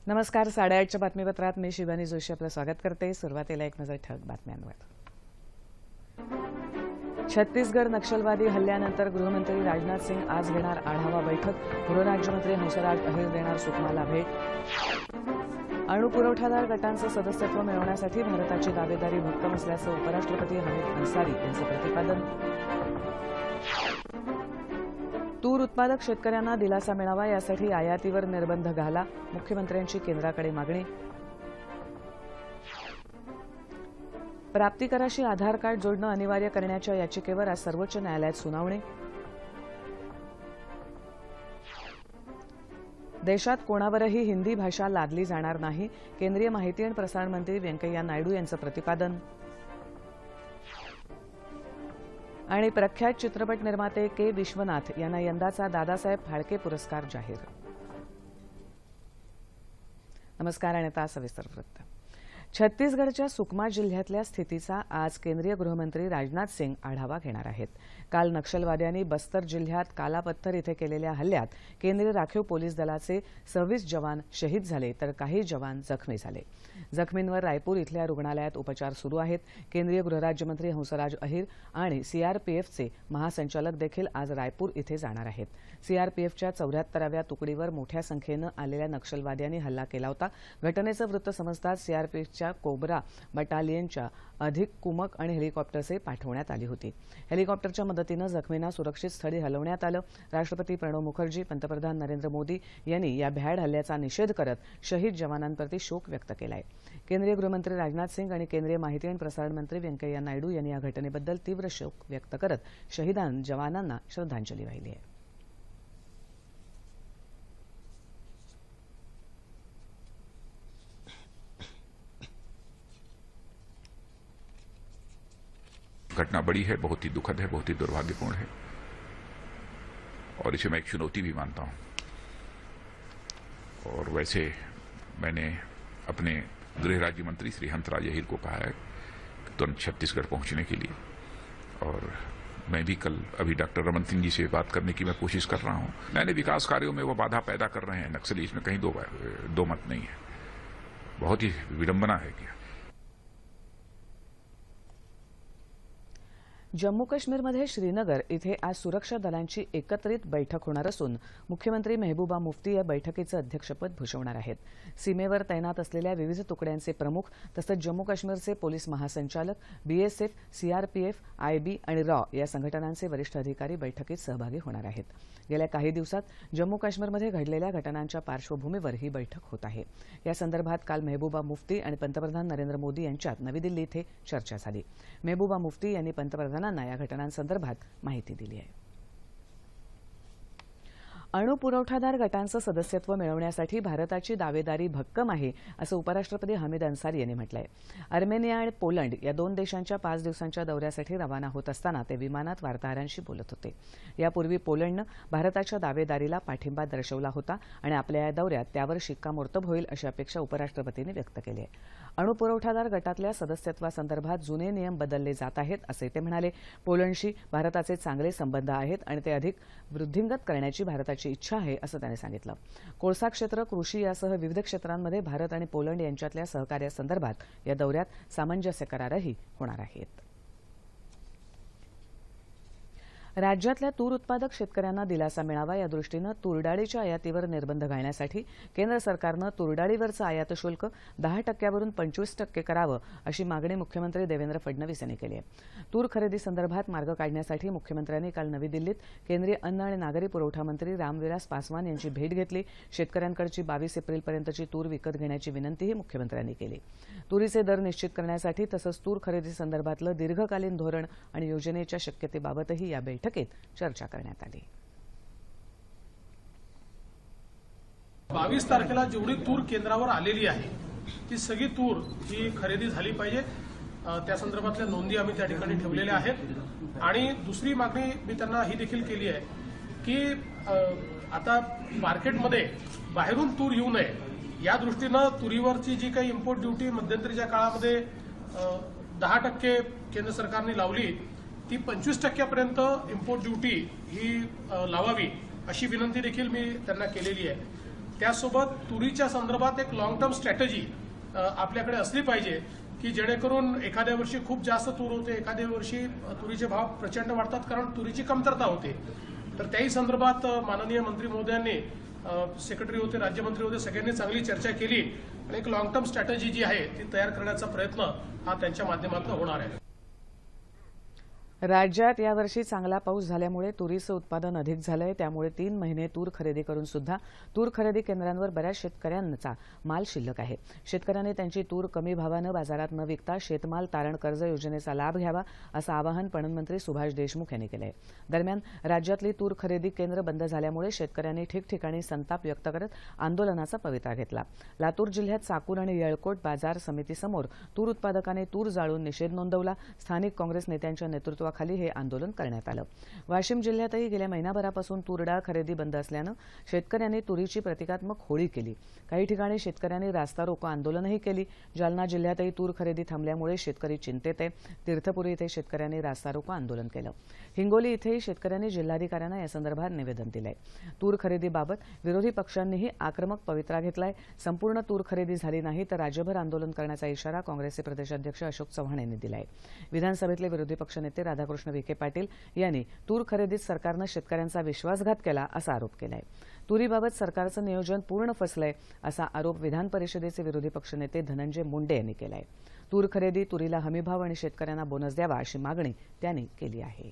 नमस्कार. 8:30च्या बातमीपत्रात मी शिवानी जोशी आपलं स्वागत करते. सुरुवातीला एक नजर ठळक बातम्यांवर. छत्तीसगड नक्षलवादी हल्ल्यानंतर गृहमंत्री राजनाथ सिंग आज घेणार आढावा बैठक. गृहराज्यमंत्री हंसराज अहिर देणार सुकमाला भेट. अणु पुरवठादार गटांचं सदस्यत्व मिळवण्यासाठी भारताची दावेदारी भक्कम असल्याचं उपराष्ट्रपती हमीद अन्सारी यांचं प्रतिपादन. तूर उत्पादक शेतकऱ्यांना दिलासा मिळावा यासाठी आयातीवर निर्बंध घाला, मुख्यमंत्र्यांची केंद्राकडे मागणी. प्राप्तिकराशी आधार कार्ड जोडणं अनिवार्य करण्याच्या याचिकेवर आज सर्वोच्च न्यायालयात सुनावणी. देशात कोणावरही हिंदी भाषा लादली जाणार नाही, केंद्रीय माहिती आणि प्रसारण मंत्री व्यंकय्या नायडू यांचं प्रतिपादन. आणि प्रख्यात चित्रपट निर्माते के विश्वनाथ यांना यंदाचा दादासाहेब फाळके पुरस्कार जाहीर. नमस्कार. आणि आता सविस्तर वृत्त. छत्तीसगडच्या सुकमा जिल्ह्यातल्या स्थितीचा आज केंद्रीय गृहमंत्री राजनाथ सिंग आढावा घेणार आहेत. काल नक्षलवाद्यांनी बस्तर जिल्ह्यात कालापत्थर इथे केलेल्या हल्ल्यात केंद्रीय राखीव पोलीस दलाचे 26 जवान शहीद झाले तर काही जवान जखमी झाले. जखमींवर रायपूर इथल्या रुग्णालयात उपचार सुरू आहेत. केंद्रीय गृहराज्यमंत्री हंसराज अहिर आणि सीआरपीएफचे महासंचालक देखील आज रायपूर इथे जाणार आहेत. सीआरपीएफच्या 74व्या तुकडीवर मोठ्या संख्येनं आलेल्या नक्षलवाद्यांनी हल्ला केला होता. घटनेचं वृत्त समजताच सीआरपीएफच्या कोब्रा बटालियनच्या अधिक कुमक आणि हेलिकॉप्टर्सही पाठवण्यात आली होती. हेलिकॉप्टरच्या मदतीनं जखमींना सुरक्षित स्थळी हलवण्यात आलं. राष्ट्रपती प्रणव मुखर्जी, पंतप्रधान नरेंद्र मोदी यांनी या भ्याड हल्ल्याचा निषेध करत शहीद जवानांप्रती शोक व्यक्त केला आहे. केंद्रीय गृहमंत्री राजनाथ सिंग आणि केंद्रीय माहिती आणि प्रसारण मंत्री व्यंकय्या नायडू यांनी या घटनेबद्दल तीव्र शोक व्यक्त करत शहीद जवानांना श्रद्धांजली वाहिली आहे. घटना बड़ी है, बहुत ही दुखद है, बहुत ही दुर्भाग्यपूर्ण है और इसे मैं एक चुनौती भी मानता हूं. और वैसे मैंने अपने गृह राज्य मंत्री श्री हंसराज अहिर को कहा है तुरंत छत्तीसगढ़ पहुंचने के लिए. और मैं भी कल अभी डॉक्टर रमन सिंह जी से बात करने की मैं कोशिश कर रहा हूं. नए विकास कार्यों में वो बाधा पैदा कर रहे हैं नक्सली, इसमें कहीं दो मत नहीं है. बहुत ही विडंबना है कि जम्मू काश्मीरमध्ये श्रीनगर इथे आज सुरक्षा दलांची एकत्रित बैठक होणार असून मुख्यमंत्री मेहबूबा मुफ्ती या बैठकीचं अध्यक्षपद भूषवणार आहेत. सीमेवर तैनात असलेल्या विविध तुकड्यांचे प्रमुख तसंच जम्मू काश्मीरचे पोलीस महासंचालक, बीएसएफ, सीआरपीएफ, आयबी आणि रॉ या संघटनांचे वरिष्ठ अधिकारी बैठकीत सहभागी होणार आहेत. गेल्या काही दिवसात जम्मू काश्मीरमध्ये घडलेल्या घटनांच्या पार्श्वभूमीवर ही बैठक होत आहे. या संदर्भात काल मेहबूबा मुफ्ती आणि पंतप्रधान नरेंद्र मोदी यांच्यात नवी दिल्ली इथे चर्चा झाली. मेहबूबा मुफ्ती यांनी पंतप्रधानांना या घटनांसंदर्भात माहिती दिली आहे. अणु पुरवठादार गटांचं सदस्यत्व मिळवण्यासाठी भारताची दावेदारी भक्कम आहे असं उपराष्ट्रपती हमीद अन्सारी यांनी म्हटलं आहे. अर्मेनिया आणि पोलंड या 2 देशांच्या 5 दिवसांच्या दौऱ्यासाठी रवाना होत असताना ते विमानात वार्ताहरांशी बोलत होते. यापूर्वी पोलंडनं भारताच्या दावेदारीला पाठिंबा दर्शवला होता आणि आपल्या या दौऱ्यात त्यावर शिक्कामोर्तब होईल अशी अपेक्षा उपराष्ट्रपतींनी व्यक्त केली आहे. अणु पुरवठादार गटातल्या सदस्यत्वासंदर्भात जुने नियम बदलले जात आहेत असे ते म्हणाले. पोलंडशी भारताचे चांगले संबंध आहेत आणि ते अधिक वृद्धिंगत करण्याची भारताची इच्छा आहे असं त्यांनी सांगितलं. कोळसा क्षेत्र, कृषी यासह विविध क्षेत्रांमध्ये भारत आणि पोलंड यांच्यातल्या सहकार्यासंदर्भात या दौऱ्यात सामंजस्य करारही होणार आहेत. राज्यातल्या तूर उत्पादक शेतकऱ्यांना दिलासा मिळावा यादृष्टीनं तूरडाळीच्या आयातीवर निर्बंध घालण्यासाठी केंद्र सरकारनं तूरडाळीवरचं आयात शुल्क 10% वरून 25% करावं अशी मागणी मुख्यमंत्री देवेंद्र फडणवीस यांनी केली आहे. तूर खरेदीसंदर्भात मार्ग काढण्यासाठी मुख्यमंत्र्यांनी काल नवी दिल्लीत केंद्रीय अन्न आणि नागरी पुरवठा मंत्री रामविलास पासवान यांची भेट घेतली. शेतकऱ्यांकडची 22 एप्रिलपर्यंतची तूर विकत घेण्याची विनंतीही मुख्यमंत्र्यांनी केली. तुरीचे दर निश्चित करण्यासाठी तसंच तूर खरेदीसंदर्भातलं दीर्घकालीन धोरण आणि योजनेच्या शक्यतेबाबतही या बैठकीत चर्चा करण्यात आली. 22 तारखेला जेवढी तूर केंद्रावर आलेली आहे ती सगळी तूर ही खरेदी झाली पाहिजे. त्या संदर्भातल्या नोंदी आम्ही त्या ठिकाणी ठेवलेल्या आहेत. आणि दुसरी मागणी मी त्यांना ही देखील केली आहे की आता मार्केटमध्ये बाहेरून तूर येऊ नये या दृष्टीनं तुरीवरची जी काही इम्पोर्ट ड्युटी मध्यंतरीच्या काळामध्ये 10% केंद्र सरकारने लावली ती 25% इम्पोर्ट ड्युटी ही लावावी अशी विनंती देखील मी त्यांना केलेली आहे. त्यासोबत तुरीच्या संदर्भात एक लॉंग टर्म स्ट्रॅटेजी आपल्याकडे असली पाहिजे की जेणेकरून एखाद्या वर्षी खूप जास्त तूर होते, एखाद्या वर्षी तुरीचे भाव प्रचंड वाढतात कारण तुरीची कमतरता होते. तर त्याही संदर्भात माननीय मंत्री महोदयांनी, सेक्रेटरी होते, राज्यमंत्री होते, सगळ्यांनी चांगली चर्चा केली आणि एक लॉंग टर्म स्ट्रॅटेजी जी आहे ती तयार करण्याचा प्रयत्न हा त्यांच्या माध्यमातून होणार आहे. राज्यात यावर्षी चांगला पाऊस झाल्यामुळे तुरीचं उत्पादन अधिक झालंय. त्यामुळे 3 महिने तूर खरेदी करून सुद्धा तूर खरेदी केंद्रांवर बऱ्याच शेतकऱ्यांचा माल शिल्लक आहे. शेतकऱ्यांनी त्यांची तूर कमी भावानं बाजारात न विकता शेतमाल तारण कर्ज योजनेचा लाभ घ्यावा असं आवाहन पणन मंत्री सुभाष देशमुख यांनी केलं आहे. दरम्यान राज्यातली तूर खरेदी केंद्र बंद झाल्यामुळे शेतकऱ्यांनी ठिकठिकाणी संताप व्यक्त करत आंदोलनाचा पवित्रा घेतला. लातूर जिल्ह्यात चाकूर आणि येळकोट बाजार समितीसमोर तूर उत्पादकांनी तूर जाळून निषेध नोंदवला. स्थानिक काँग्रेस नेत्यांच्या नेतृत्वाखाली हे आंदोलन करण्यात आलं. वाशिम जिल्ह्यातही गेल्या महिनाभरापासून तूर डाळ खरेदी बंद असल्यानं शेतकऱ्यांनी तुरीची प्रतिकात्मक होळी केली. काही ठिकाणी शेतकऱ्यांनी रास्ता रोको आंदोलनही केली. जालना जिल्ह्यातही तूर खरेदी थांबल्यामुळे शेतकरी चिंतेत आहे. तीर्थपुरी इथे शेतकऱ्यांनी रास्ता रोको आंदोलन केलं. हिंगोली इथेही शेतकऱ्यांनी जिल्हाधिकाऱ्यांना यासंदर्भात निवेदन दिलंय. तूर खरेदीबाबत विरोधी पक्षांनीही आक्रमक पवित्रा घेतलाय. संपूर्ण तूर खरेदी झाली नाही तर राज्यभर आंदोलन करण्याचा इशारा काँग्रेसचे प्रदेशाध्यक्ष अशोक चव्हाण यांनी दिलाय. विधानसभेतले विरोधी पक्षनेते राधाकृष्ण विखे पाटील यांनी तूर खरेदीत सरकारनं शेतकऱ्यांचा विश्वासघात केला असा आरोप केलाय. तुरीबाबत सरकारचं नियोजन पूर्ण फसलंय असा आरोप विधान परिषदेचे विरोधी पक्षनेते धनंजय मुंडे यांनी केलाय. तूर खरेदी, तुरीला हमीभाव आणि शेतकऱ्यांना बोनस द्यावा अशी मागणी त्यांनी केली आहे.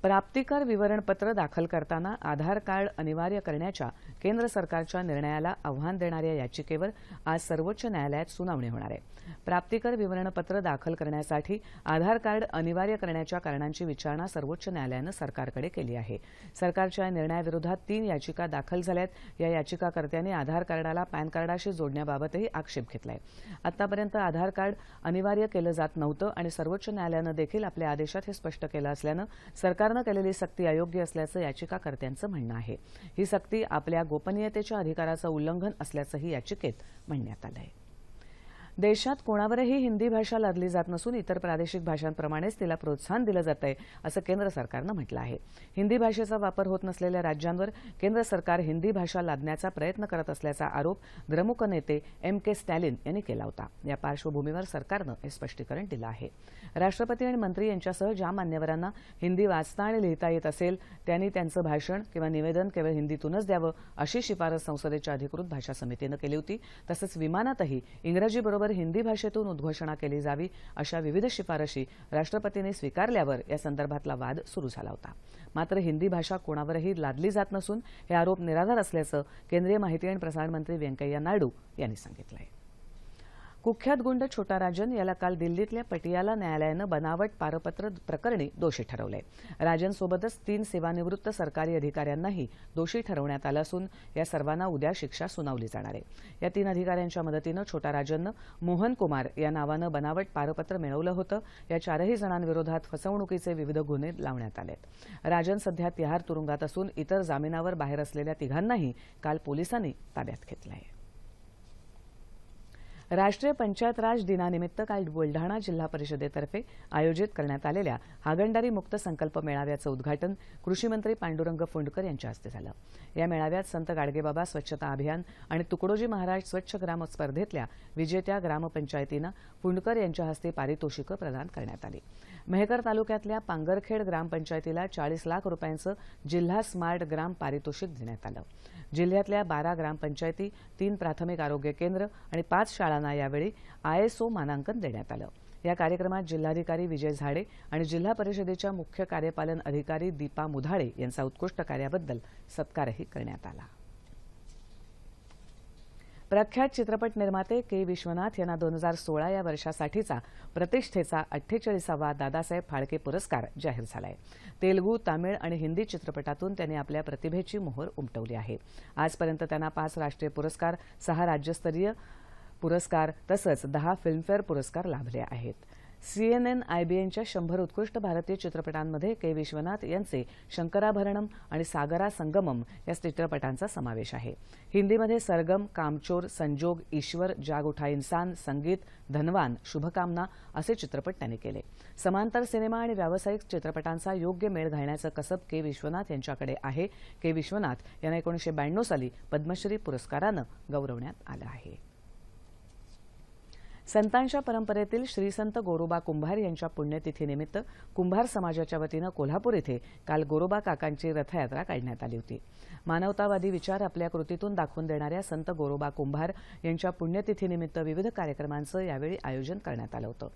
प्राप्तिकर विवरणपत्र दाखल करताना आधार कार्ड अनिवार्य करण्याच्या केंद्र सरकारच्या निर्णयाला आव्हान देणाऱ्या याचिकेवर आज सर्वोच्च न्यायालयात सुनावणी होणार आहे. प्राप्तिकर विवरणपत्र दाखल करण्यासाठी आधार कार्ड अनिवार्य करण्याच्या कारणांची विचारणा सर्वोच्च न्यायालयानं सरकारकडे केली आहे. सरकारच्या या निर्णयाविरोधात 3 याचिका दाखल झाल्यात. या याचिकाकर्त्यांनी आधार कार्डाला पॅन कार्डाशी जोडण्याबाबतही आक्षेप घेतलाय. आतापर्यंत आधार कार्ड अनिवार्य केलं जात नव्हतं आणि सर्वोच्च न्यायालयानं देखील आपल्या आदेशात हे स्पष्ट केलं असल्यानं सरकारनं केलेली सक्ती अयोग्य असल्याचं याचिकाकर्त्यांचं म्हणणं आहे. ही सक्ती आपल्या गोपनीयतेच्या अधिकाराचं उल्लंघन असल्याचंही याचिकेत म्हणण्यात आलं आहे. देशात कोणावरही हिंदी भाषा लादली जात नसून इतर प्रादेशिक भाषांप्रमाणेच तिला प्रोत्साहन दिलं जात आहे असं केंद्र सरकारनं म्हटलं आहे. हिंदी भाषेचा वापर होत नसलेल्या राज्यांवर केंद्र सरकार हिंदी भाषा लादण्याचा प्रयत्न करत असल्याचा आरोप द्रमुक नेते M.K. स्टॅलिन यांनी केला होता. या पार्श्वभूमीवर सरकारनं हे स्पष्टीकरण दिलं आहे. राष्ट्रपती आणि मंत्री यांच्यासह ज्या मान्यवरांना हिंदी वाचता आणि लिहिता येत असेल त्यांनी त्यांचं भाषण किंवा निवेदन केवळ हिंदीतूनच द्यावं अशी शिफारस संसदेच्या अधिकृत भाषा समितीनं केली होती. तसंच विमानातही इंग्रजीबरोबर हिंदी भाषेतून उद्घोषणा केली जावी अशा विविध शिफारशी राष्ट्रपतींनी स्वीकारल्यावर या संदर्भातला वाद सुरू झाला होता. मात्र हिंदी भाषा कोणावरही लादली जात नसून हे आरोप निराधार असल्याचं केंद्रीय माहिती आणि प्रसारण मंत्री व्यंकय्या नायडू यांनी सांगितलं आहे. कुख्यात गुंड छोटा राजन याला काल दिल्लीतल्या पटियाला न्यायालयानं बनावट पारपत्र प्रकरणी दोषी ठरवलंय. राजनसोबतच 3 सेवानिवृत्त सरकारी अधिकाऱ्यांनाही दोषी ठरवण्यात आलं असून या सर्वांना उद्या शिक्षा सुनावली जाणार आहे. या 3 अधिकाऱ्यांच्या मदतीनं छोटा राजननं मोहन कुमार या नावानं बनावट पारपत्र मिळवलं होतं. या 4ही जणांविरोधात फसवणुकीचे विविध गुन्हे लावण्यात आलेत. राजन सध्या तिहार तुरुंगात असून इतर जामिनावर बाहेर असलेल्या 3घांनाही काल पोलिसांनी ताब्यात घेतलं आहे. राष्ट्रीय पंचायत राज दिनानिमित्त काल बुलढाणा जिल्हा परिषदेतर्फे आयोजित करण्यात आलेल्या हागणदारी मुक्त संकल्प मेळाव्याचं उद्घाटन कृषी मंत्री पांडुरंग फुंडकर यांच्या हस्ते झालं. या मेळाव्यात संत गाडगेबाबा स्वच्छता अभियान आणि तुकडोजी महाराज स्वच्छ ग्राम स्पर्धेतल्या विजेत्या ग्रामपंचायतींना फुंडकर यांच्या हस्ते पारितोषिकं प्रदान करण्यात आली. मेहकर तालुक्यातल्या पांगरखेड ग्रामपंचायतीला 40 लाख रुपयांचं जिल्हा स्मार्ट ग्राम पारितोषिक देण्यात आलं. जिल्ह्यातल्या 12 ग्रामपंचायती, 3 प्राथमिक आरोग्य केंद्र आणि 5 शाळांना यावेळी ISO मानांकन देण्यात आलं. या कार्यक्रमात जिल्हाधिकारी विजय झाडे आणि जिल्हा परिषदेच्या मुख्य कार्यपालन अधिकारी दीपा मुधाळे यांचा उत्कृष्ट कार्याबद्दल सत्कारही करण्यात आला. प्रख्यात चित्रपट निर्माते के. विश्वनाथ यांना 2016 या वर्षासाठीचा प्रतिष्ठेचा 48वा दादासाहेब फाळके पुरस्कार जाहीर झालाय. तेलुगू, तामिळ आणि हिंदी चित्रपटातून त्यांनी आपल्या प्रतिभेची मोहर उमटवली आहे. आजपर्यंत त्यांना 5 राष्ट्रीय पुरस्कार, 6 राज्यस्तरीय पुरस्कार तसंच 10 फिल्मफेअर पुरस्कार लाभले आहेत. CNN IBNच्या 100 उत्कृष्ट भारतीय चित्रपटांमध्ये के विश्वनाथ यांचे शंकराभरणम आणि सागरा संगमम या चित्रपटांचा समावेश आहे. हिंदीमध्ये सरगम, कामचोर, संजोग, ईश्वर, जाग उठा इंसान, संगीत, धनवान, शुभकामना असे चित्रपट त्यांनी केले. समांतर सिनेमा आणि व्यावसायिक चित्रपटांचा योग्य मेळ घालण्याचं कसब के विश्वनाथ यांच्याकडे आहे. के विश्वनाथ यांना 1992 साली पद्मश्री पुरस्कारानं गौरवण्यात आलं आहे. संतांच्या परंपरेतील श्री संत गोरोबा कुंभार यांच्या पुण्यतिथीनिमित्त कुंभार समाजाच्या वतीनं कोल्हापूर येथे काल गोरोबा काकांची रथयात्रा काढण्यात आली होती. मानवतावादी विचार आपल्या कृतीतून दाखवून देणाऱ्या संत गोरोबा कुंभार यांच्या पुण्यतिथीनिमित्त विविध कार्यक्रमांचं यावेळी आयोजन करण्यात आलं होतं.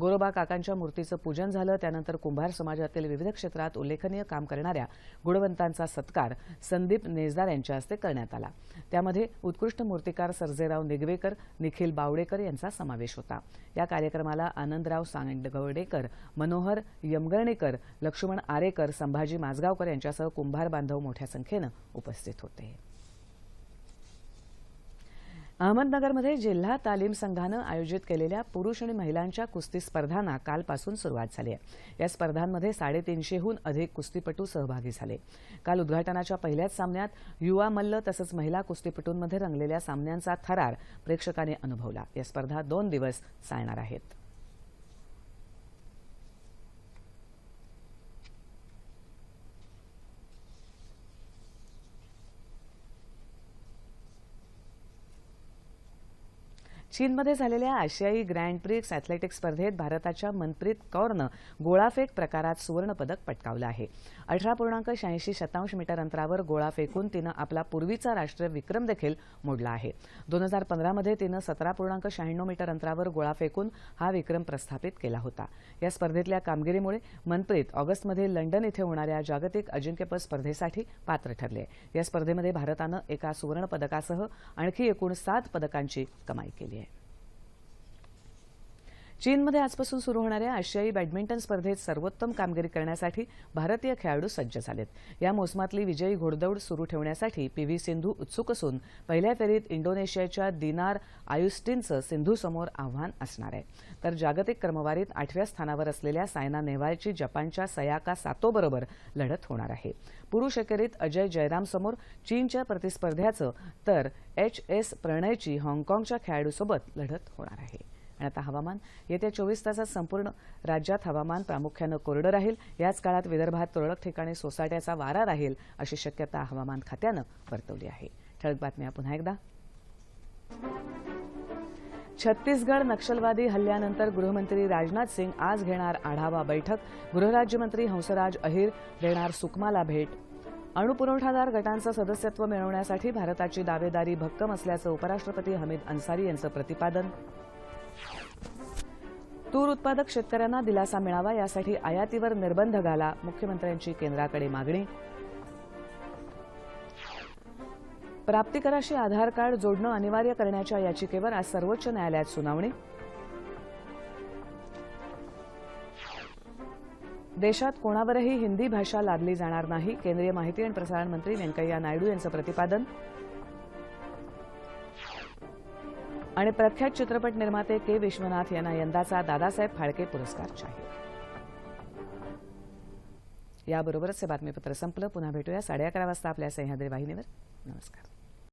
गोरोबा काकांच्या मूर्तीचं पूजन झालं. त्यानंतर कुंभार समाजातील विविध क्षेत्रात उल्लेखनीय काम करणाऱ्या गुणवंतांचा सत्कार संदीप नेजदार यांच्या हस्ते करण्यात आला. त्यामध्ये उत्कृष्ट मूर्तिकार सर्जेराव निगवेकर, निखिल बावडेकर यांचा समावेश होता. या कार्यक्रमाला आनंदराव सांगवडेकर, मनोहर यमगर्णीकर, लक्ष्मण आरेकर, संभाजी माजगावकर यांच्यासह कुंभार बांधव मोठ्या संख्येनं उपस्थित होते. अहमदनगरमध्ये जिल्हा तालीम संघानं आयोजित केलेल्या पुरुष आणि महिलांच्या कुस्ती स्पर्धांना कालपासून सुरुवात झाली आहे. या स्पर्धांमध्ये 350हून अधिक कुस्तीपटू सहभागी झाले. काल उद्घाटनाच्या पहिल्याच सामन्यात युवा मल्ल तसंच महिला कुस्तीपटूंमध्ये रंगलेल्या सामन्यांचा थरार प्रेक्षकांनी अनुभवला. या स्पर्धा 2 दिवस चालणार आहेत. चीनमध्ये झालेल्या आशियाई ग्रँड प्रिक्स अॅथलेटिक्स स्पर्धेत भारताच्या मनप्रीत कौरनं गोळाफेक प्रकारात सुवर्णपदक पटकावलं आहे. 18.86 मीटर अंतरावर गोळा फेकून तिनं आपला पूर्वीचा राष्ट्रीय विक्रम देखील मोडला आहे. 2015मध्ये तिनं 17.96 मीटर अंतरावर गोळा फेकून हा विक्रम प्रस्थापित केला होता. या स्पर्धेतल्या कामगिरीमुळे मनप्रीत ऑगस्टमध्ये लंडन इथे होणाऱ्या जागतिक अजिंक्यपद स्पर्धेसाठी पात्र ठरले. या स्पर्धेमध्ये भारतानं एका सुवर्णपदकासह आणखी एकूण 7 पदकांची कमाई केली आहे. चीनमध्ये आजपासून सुरू होणाऱ्या आशियाई बॅडमिंटन स्पर्धेत सर्वोत्तम कामगिरी करण्यासाठी भारतीय खेळाडू सज्ज झालेत. या मोसमातली विजयी घोडदौड सुरू ठेवण्यासाठी पीव्ही सिंधू उत्सुक असून पहिल्या फेरीत इंडोनेशियाच्या दिनार आयुस्टिनचं सिंधूसमोर आव्हान असणार आहे. तर जागतिक क्रमवारीत 8व्या स्थानावर असलेल्या सायना नेहवालची जपानच्या सयाका सातोबरोबर लढत होणार आहे. पुरुष एकेरीत अजय जयराम समोर चीनच्या प्रतिस्पर्ध्याचं तर HS प्रणयची हाँगकाँगच्या खेळाडूसोबत लढत होणार आहे. आणि आता हवामान. येत्या 24 तासात संपूर्ण राज्यात हवामान प्रामुख्यानं कोरडं राहील. याच काळात विदर्भात तुरळक ठिकाणी सोसाट्याचा वारा राहील अशी शक्यता हवामान खात्यानं वर्तवली आहे. ठळक बातम्या पुन्हा एकदा. छत्तीसगड नक्षलवादी हल्ल्यानंतर गृहमंत्री राजनाथ सिंग आज घेणार आढावा बैठक. गृहराज्यमंत्री हंसराज अहिर देणार सुकमाला भेट. अणुपुरवठादार गटांचं सदस्यत्व मिळवण्यासाठी भारताची दावेदारी भक्कम असल्याचं उपराष्ट्रपती हमीद अन्सारी यांचं प्रतिपादन. तूर उत्पादक शेतकऱ्यांना दिलासा मिळावा यासाठी आयातीवर निर्बंध घाला, मुख्यमंत्र्यांची केंद्राकडे मागणी. प्राप्तिकराशी आधार कार्ड जोडणं अनिवार्य करण्याच्या याचिकेवर आज सर्वोच्च न्यायालयात सुनावणी. देशात कोणावरही हिंदी भाषा लादली जाणार नाही, केंद्रीय माहिती आणि प्रसारण मंत्री व्यंकय्या नायडू यांचं प्रतिपादन. आणि प्रख्यात चित्रपट निर्माते के विश्वनाथ यांना यंदाचा दादासाहेब फाळके पुरस्कार जाहीर. याबरोबरच हे बातमीपत्र संपलं. पुन्हा भेटूया 11:30 वाजता आपल्या सह्याद्री वाहिनीवर. नमस्कार.